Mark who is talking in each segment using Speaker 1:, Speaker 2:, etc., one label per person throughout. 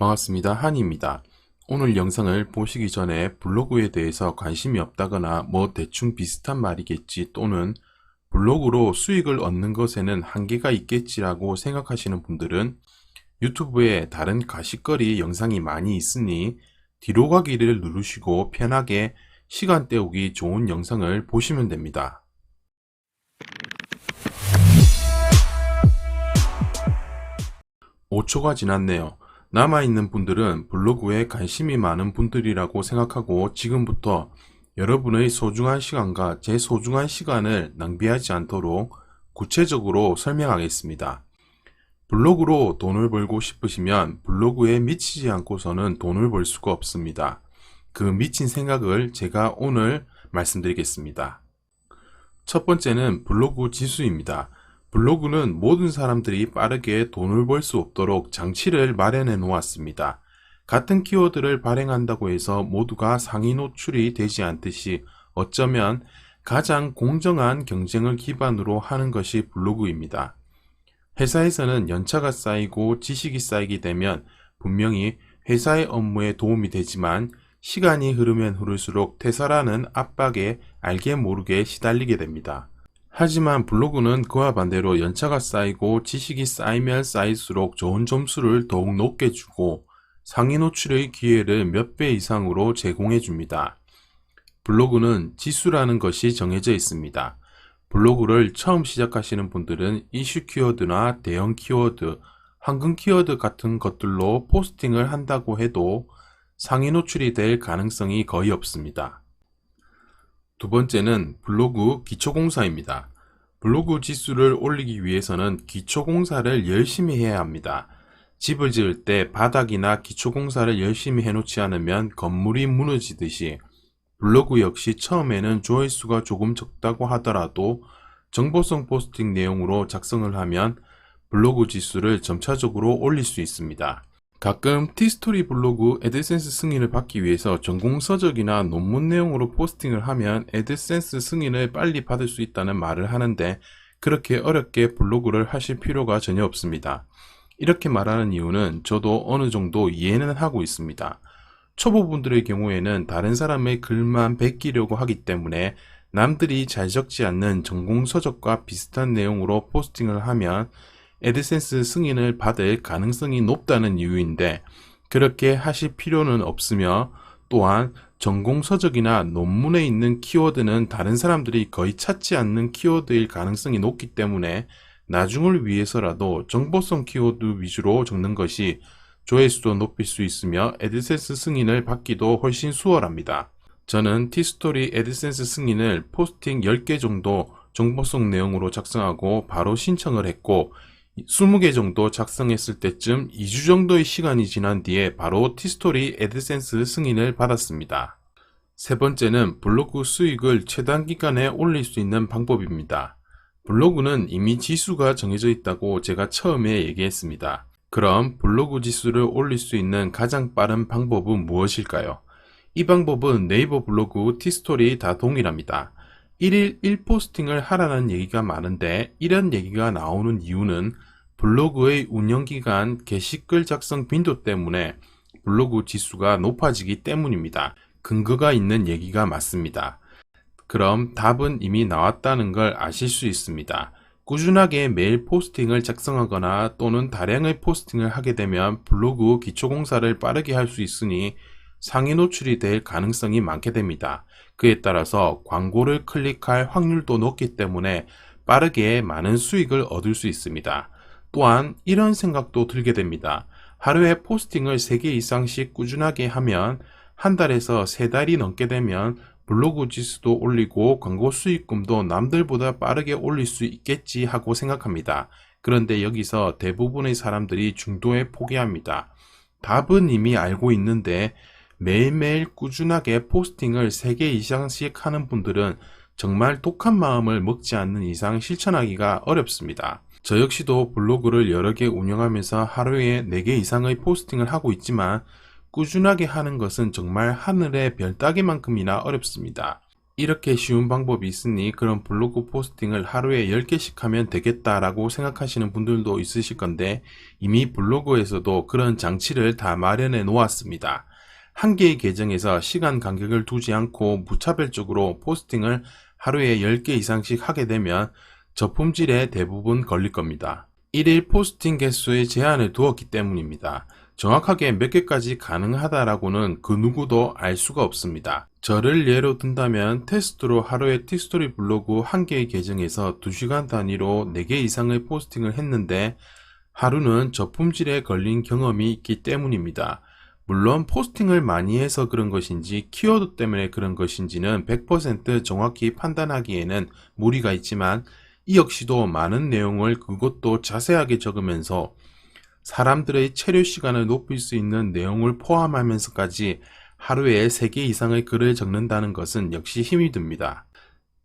Speaker 1: 반갑습니다. 한이입니다. 오늘 영상을 보시기 전에 블로그에 대해서 관심이 없다거나 대충 비슷한 말이겠지 또는 블로그로 수익을 얻는 것에는 한계가 있겠지라고 생각하시는 분들은 유튜브에 다른 가십거리 영상이 많이 있으니 뒤로 가기를 누르시고 편하게 시간 때우기 좋은 영상을 보시면 됩니다. 5초가 지났네요. 남아있는 분들은 블로그에 관심이 많은 분들이라고 생각하고 지금부터 여러분의 소중한 시간과 제 소중한 시간을 낭비하지 않도록 구체적으로 설명하겠습니다. 블로그로 돈을 벌고 싶으시면 블로그에 미치지 않고서는 돈을 벌 수가 없습니다. 그 미친 생각을 제가 오늘 말씀드리겠습니다. 첫 번째는 블로그 지수입니다. 블로그는 모든 사람들이 빠르게 돈을 벌 수 없도록 장치를 마련해 놓았습니다. 같은 키워드를 발행한다고 해서 모두가 상위 노출이 되지 않듯이 어쩌면 가장 공정한 경쟁을 기반으로 하는 것이 블로그입니다. 회사에서는 연차가 쌓이고 지식이 쌓이게 되면 분명히 회사의 업무에 도움이 되지만 시간이 흐르면 흐를수록 퇴사라는 압박에 알게 모르게 시달리게 됩니다. 하지만 블로그는 그와 반대로 연차가 쌓이고 지식이 쌓이면 쌓일수록 좋은 점수를 더욱 높게 주고 상위 노출의 기회를 몇 배 이상으로 제공해 줍니다. 블로그는 지수라는 것이 정해져 있습니다. 블로그를 처음 시작하시는 분들은 이슈 키워드나 대형 키워드, 황금 키워드 같은 것들로 포스팅을 한다고 해도 상위 노출이 될 가능성이 거의 없습니다. 두 번째는 블로그 기초공사입니다. 블로그 지수를 올리기 위해서는 기초공사를 열심히 해야 합니다. 집을 지을 때 바닥이나 기초공사를 열심히 해놓지 않으면 건물이 무너지듯이 블로그 역시 처음에는 조회수가 조금 적다고 하더라도 정보성 포스팅 내용으로 작성을 하면 블로그 지수를 점차적으로 올릴 수 있습니다. 가끔 티스토리 블로그 애드센스 승인을 받기 위해서 전공서적이나 논문 내용으로 포스팅을 하면 애드센스 승인을 빨리 받을 수 있다는 말을 하는데 그렇게 어렵게 블로그를 하실 필요가 전혀 없습니다. 이렇게 말하는 이유는 저도 어느 정도 이해는 하고 있습니다. 초보분들의 경우에는 다른 사람의 글만 베끼려고 하기 때문에 남들이 잘 적지 않는 전공서적과 비슷한 내용으로 포스팅을 하면 애드센스 승인을 받을 가능성이 높다는 이유인데 그렇게 하실 필요는 없으며 또한 전공서적이나 논문에 있는 키워드는 다른 사람들이 거의 찾지 않는 키워드일 가능성이 높기 때문에 나중을 위해서라도 정보성 키워드 위주로 적는 것이 조회수도 높일 수 있으며 애드센스 승인을 받기도 훨씬 수월합니다. 저는 티스토리 애드센스 승인을 포스팅 10개 정도 정보성 내용으로 작성하고 바로 신청을 했고 20개 정도 작성했을 때쯤 2주 정도의 시간이 지난 뒤에 바로 티스토리 애드센스 승인을 받았습니다. 세 번째는 블로그 수익을 최단 기간에 올릴 수 있는 방법입니다. 블로그는 이미 지수가 정해져 있다고 제가 처음에 얘기했습니다. 그럼 블로그 지수를 올릴 수 있는 가장 빠른 방법은 무엇일까요? 이 방법은 네이버 블로그, 티스토리 다 동일합니다. 1일 1포스팅을 하라는 얘기가 많은데 이런 얘기가 나오는 이유는 블로그의 운영기간, 게시글 작성 빈도 때문에 블로그 지수가 높아지기 때문입니다. 근거가 있는 얘기가 맞습니다. 그럼 답은 이미 나왔다는 걸 아실 수 있습니다. 꾸준하게 매일 포스팅을 작성하거나 또는 다량의 포스팅을 하게 되면 블로그 기초공사를 빠르게 할 수 있으니 상위 노출이 될 가능성이 많게 됩니다. 그에 따라서 광고를 클릭할 확률도 높기 때문에 빠르게 많은 수익을 얻을 수 있습니다. 또한 이런 생각도 들게 됩니다. 하루에 포스팅을 3개 이상씩 꾸준하게 하면 한 달에서 3달이 넘게 되면 블로그 지수도 올리고 광고 수익금도 남들보다 빠르게 올릴 수 있겠지 하고 생각합니다. 그런데 여기서 대부분의 사람들이 중도에 포기합니다. 답은 이미 알고 있는데 매일매일 꾸준하게 포스팅을 3개 이상씩 하는 분들은 정말 독한 마음을 먹지 않는 이상 실천하기가 어렵습니다. 저 역시도 블로그를 여러 개 운영하면서 하루에 4개 이상의 포스팅을 하고 있지만 꾸준하게 하는 것은 정말 하늘의 별 따기만큼이나 어렵습니다. 이렇게 쉬운 방법이 있으니 그럼 블로그 포스팅을 하루에 10개씩 하면 되겠다라고 생각하시는 분들도 있으실 건데, 이미 블로그에서도 그런 장치를 다 마련해 놓았습니다. 한 개의 계정에서 시간 간격을 두지 않고 무차별적으로 포스팅을 하루에 10개 이상씩 하게 되면 저품질에 대부분 걸릴 겁니다. 1일 포스팅 개수에 제한을 두었기 때문입니다. 정확하게 몇 개까지 가능하다라고는 그 누구도 알 수가 없습니다. 저를 예로 든다면 테스트로 하루에 티스토리 블로그 한 개의 계정에서 2시간 단위로 4개 이상의 포스팅을 했는데 하루는 저품질에 걸린 경험이 있기 때문입니다. 물론 포스팅을 많이 해서 그런 것인지 키워드 때문에 그런 것인지는 100% 정확히 판단하기에는 무리가 있지만, 이 역시도 많은 내용을 그것도 자세하게 적으면서 사람들의 체류 시간을 높일 수 있는 내용을 포함하면서까지 하루에 3개 이상의 글을 적는다는 것은 역시 힘이 듭니다.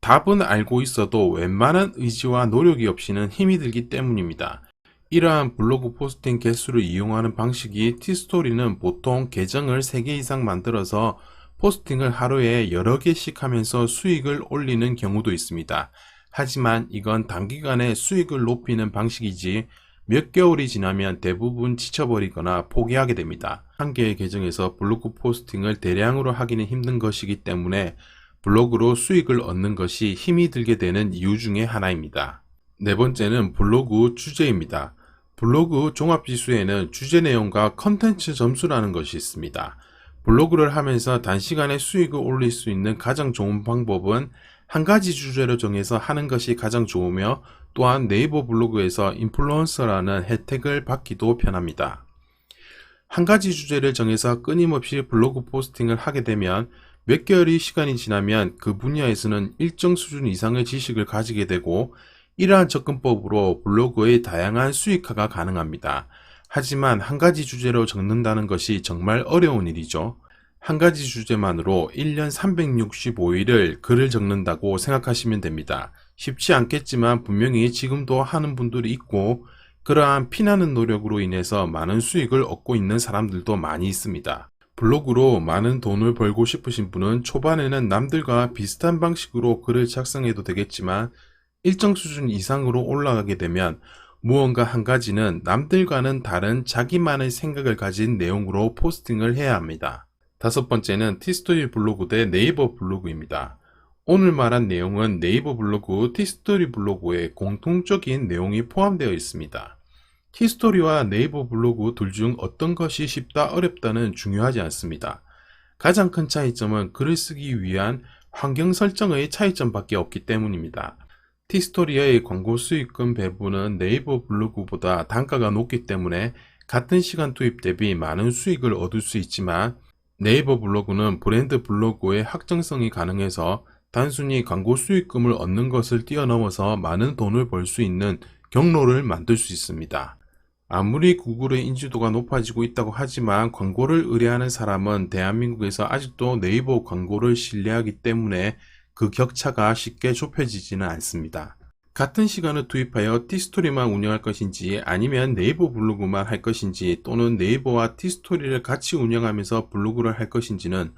Speaker 1: 답은 알고 있어도 웬만한 의지와 노력이 없이는 힘이 들기 때문입니다. 이러한 블로그 포스팅 개수를 이용하는 방식이, 티스토리는 보통 계정을 3개 이상 만들어서 포스팅을 하루에 여러 개씩 하면서 수익을 올리는 경우도 있습니다. 하지만 이건 단기간에 수익을 높이는 방식이지 몇 개월이 지나면 대부분 지쳐버리거나 포기하게 됩니다. 한 개의 계정에서 블로그 포스팅을 대량으로 하기는 힘든 것이기 때문에 블로그로 수익을 얻는 것이 힘이 들게 되는 이유 중에 하나입니다. 네 번째는 블로그 주제입니다. 블로그 종합지수에는 주제 내용과 컨텐츠 점수라는 것이 있습니다. 블로그를 하면서 단시간에 수익을 올릴 수 있는 가장 좋은 방법은 한 가지 주제로 정해서 하는 것이 가장 좋으며, 또한 네이버 블로그에서 인플루언서라는 혜택을 받기도 편합니다. 한 가지 주제를 정해서 끊임없이 블로그 포스팅을 하게 되면 몇 개월의 시간이 지나면 그 분야에서는 일정 수준 이상의 지식을 가지게 되고, 이러한 접근법으로 블로그의 다양한 수익화가 가능합니다. 하지만 한 가지 주제로 적는다는 것이 정말 어려운 일이죠. 한 가지 주제만으로 1년 365일을 글을 적는다고 생각하시면 됩니다. 쉽지 않겠지만 분명히 지금도 하는 분들이 있고, 그러한 피나는 노력으로 인해서 많은 수익을 얻고 있는 사람들도 많이 있습니다. 블로그로 많은 돈을 벌고 싶으신 분은 초반에는 남들과 비슷한 방식으로 글을 작성해도 되겠지만, 일정 수준 이상으로 올라가게 되면 무언가 한 가지는 남들과는 다른 자기만의 생각을 가진 내용으로 포스팅을 해야 합니다. 다섯 번째는 티스토리 블로그 대 네이버 블로그입니다. 오늘 말한 내용은 네이버 블로그, 티스토리 블로그에 공통적인 내용이 포함되어 있습니다. 티스토리와 네이버 블로그 둘 중 어떤 것이 쉽다 어렵다는 중요하지 않습니다. 가장 큰 차이점은 글을 쓰기 위한 환경 설정의 차이점밖에 없기 때문입니다. 티스토리의 광고 수익금 배분은 네이버 블로그보다 단가가 높기 때문에 같은 시간 투입 대비 많은 수익을 얻을 수 있지만, 네이버 블로그는 브랜드 블로그의 확장성이 가능해서 단순히 광고 수익금을 얻는 것을 뛰어넘어서 많은 돈을 벌 수 있는 경로를 만들 수 있습니다. 아무리 구글의 인지도가 높아지고 있다고 하지만 광고를 의뢰하는 사람은 대한민국에서 아직도 네이버 광고를 신뢰하기 때문에 그 격차가 쉽게 좁혀지지는 않습니다. 같은 시간을 투입하여 티스토리만 운영할 것인지 아니면 네이버 블로그만 할 것인지, 또는 네이버와 티스토리를 같이 운영하면서 블로그를 할 것인지는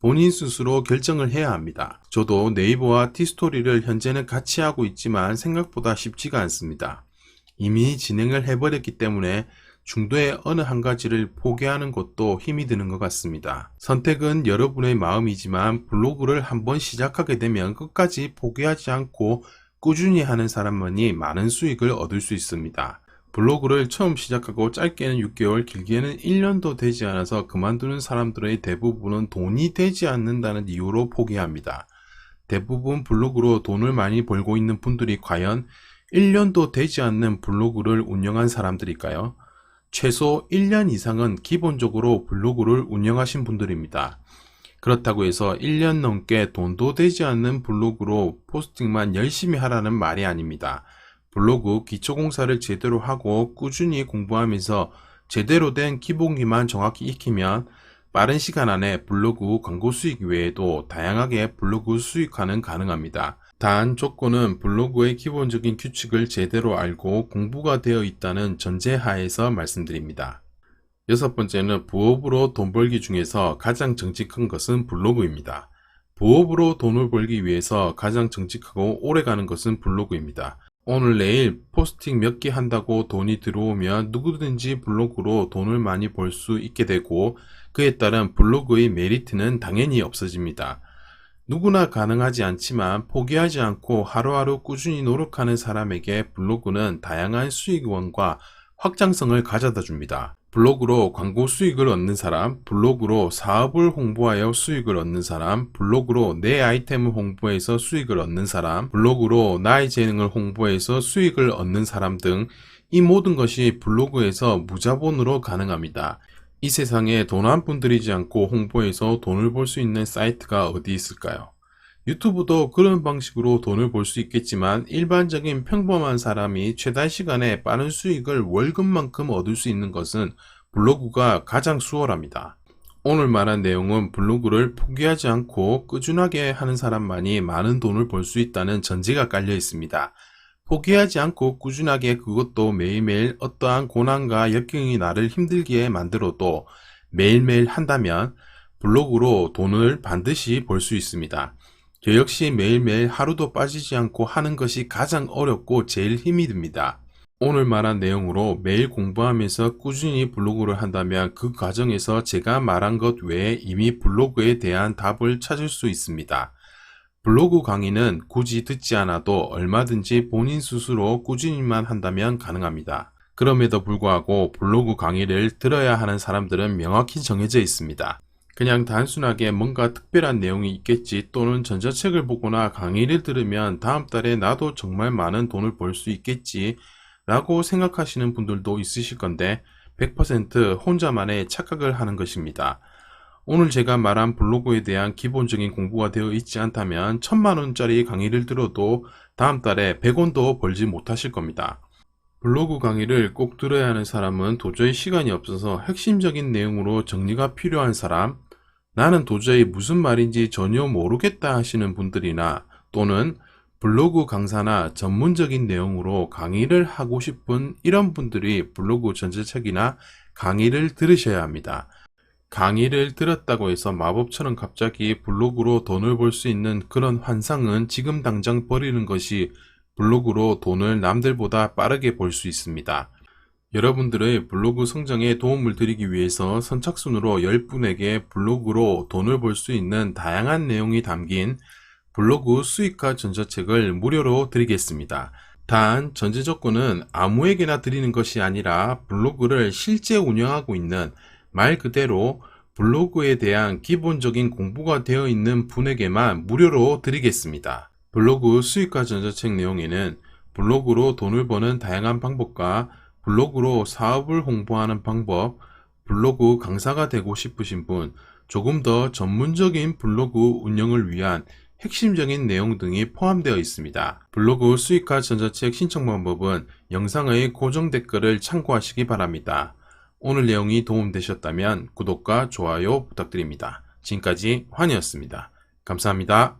Speaker 1: 본인 스스로 결정을 해야 합니다. 저도 네이버와 티스토리를 현재는 같이 하고 있지만 생각보다 쉽지가 않습니다. 이미 진행을 해버렸기 때문에 중도의 어느 한 가지를 포기하는 것도 힘이 드는 것 같습니다. 선택은 여러분의 마음이지만 블로그를 한번 시작하게 되면 끝까지 포기하지 않고 꾸준히 하는 사람만이 많은 수익을 얻을 수 있습니다. 블로그를 처음 시작하고 짧게는 6개월, 길게는 1년도 되지 않아서 그만두는 사람들의 대부분은 돈이 되지 않는다는 이유로 포기합니다. 대부분 블로그로 돈을 많이 벌고 있는 분들이 과연 1년도 되지 않는 블로그를 운영한 사람들일까요? 최소 1년 이상은 기본적으로 블로그를 운영하신 분들입니다. 그렇다고 해서 1년 넘게 돈도 되지 않는 블로그로 포스팅만 열심히 하라는 말이 아닙니다. 블로그 기초공사를 제대로 하고 꾸준히 공부하면서 제대로 된 기본기만 정확히 익히면 빠른 시간 안에 블로그 광고 수익 외에도 다양하게 블로그 수익화는 가능합니다. 단 조건은 블로그의 기본적인 규칙을 제대로 알고 공부가 되어 있다는 전제하에서 말씀드립니다. 여섯 번째는 부업으로 돈 벌기 중에서 가장 정직한 것은 블로그입니다. 부업으로 돈을 벌기 위해서 가장 정직하고 오래가는 것은 블로그입니다. 오늘 내일 포스팅 몇 개 한다고 돈이 들어오면 누구든지 블로그로 돈을 많이 벌 수 있게 되고, 그에 따른 블로그의 메리트는 당연히 없어집니다. 누구나 가능하지 않지만 포기하지 않고 하루하루 꾸준히 노력하는 사람에게 블로그는 다양한 수익원과 확장성을 가져다 줍니다. 블로그로 광고 수익을 얻는 사람, 블로그로 사업을 홍보하여 수익을 얻는 사람, 블로그로 내 아이템을 홍보해서 수익을 얻는 사람, 블로그로 나의 재능을 홍보해서 수익을 얻는 사람 등 이 모든 것이 블로그에서 무자본으로 가능합니다. 이 세상에 돈 한 푼 들이지 않고 홍보해서 돈을 벌 수 있는 사이트가 어디 있을까요? 유튜브도 그런 방식으로 돈을 벌 수 있겠지만, 일반적인 평범한 사람이 최단 시간에 빠른 수익을 월급만큼 얻을 수 있는 것은 블로그가 가장 수월합니다. 오늘 말한 내용은 블로그를 포기하지 않고 꾸준하게 하는 사람만이 많은 돈을 벌 수 있다는 전제가 깔려 있습니다. 포기하지 않고 꾸준하게, 그것도 매일매일 어떠한 고난과 역경이 나를 힘들게 만들어도 매일매일 한다면 블로그로 돈을 반드시 벌 수 있습니다. 저 역시 매일매일 하루도 빠지지 않고 하는 것이 가장 어렵고 제일 힘이 듭니다. 오늘 말한 내용으로 매일 공부하면서 꾸준히 블로그를 한다면 그 과정에서 제가 말한 것 외에 이미 블로그에 대한 답을 찾을 수 있습니다. 블로그 강의는 굳이 듣지 않아도 얼마든지 본인 스스로 꾸준히만 한다면 가능합니다. 그럼에도 불구하고 블로그 강의를 들어야 하는 사람들은 명확히 정해져 있습니다. 그냥 단순하게 뭔가 특별한 내용이 있겠지, 또는 전자책을 보거나 강의를 들으면 다음 달에 나도 정말 많은 돈을 벌 수 있겠지 라고 생각하시는 분들도 있으실 건데, 100% 혼자만의 착각을 하는 것입니다. 오늘 제가 말한 블로그에 대한 기본적인 공부가 되어 있지 않다면 1000만원짜리 강의를 들어도 다음 달에 100원도 벌지 못하실 겁니다. 블로그 강의를 꼭 들어야 하는 사람은 도저히 시간이 없어서 핵심적인 내용으로 정리가 필요한 사람, 나는 도저히 무슨 말인지 전혀 모르겠다 하시는 분들이나, 또는 블로그 강사나 전문적인 내용으로 강의를 하고 싶은 이런 분들이 블로그 전자책이나 강의를 들으셔야 합니다. 강의를 들었다고 해서 마법처럼 갑자기 블로그로 돈을 벌 수 있는 그런 환상은 지금 당장 버리는 것이 블로그로 돈을 남들보다 빠르게 벌 수 있습니다. 여러분들의 블로그 성장에 도움을 드리기 위해서 선착순으로 10분에게 블로그로 돈을 벌 수 있는 다양한 내용이 담긴 블로그 수익화 전자책을 무료로 드리겠습니다. 단, 전제 조건은 아무에게나 드리는 것이 아니라 블로그를 실제 운영하고 있는, 말 그대로 블로그에 대한 기본적인 공부가 되어 있는 분에게만 무료로 드리겠습니다. 블로그 수익화 전자책 내용에는 블로그로 돈을 버는 다양한 방법과 블로그로 사업을 홍보하는 방법, 블로그 강사가 되고 싶으신 분, 조금 더 전문적인 블로그 운영을 위한 핵심적인 내용 등이 포함되어 있습니다. 블로그 수익화 전자책 신청 방법은 영상의 고정 댓글을 참고하시기 바랍니다. 오늘 내용이 도움되셨다면 구독과 좋아요 부탁드립니다. 지금까지 환이었습니다. 감사합니다.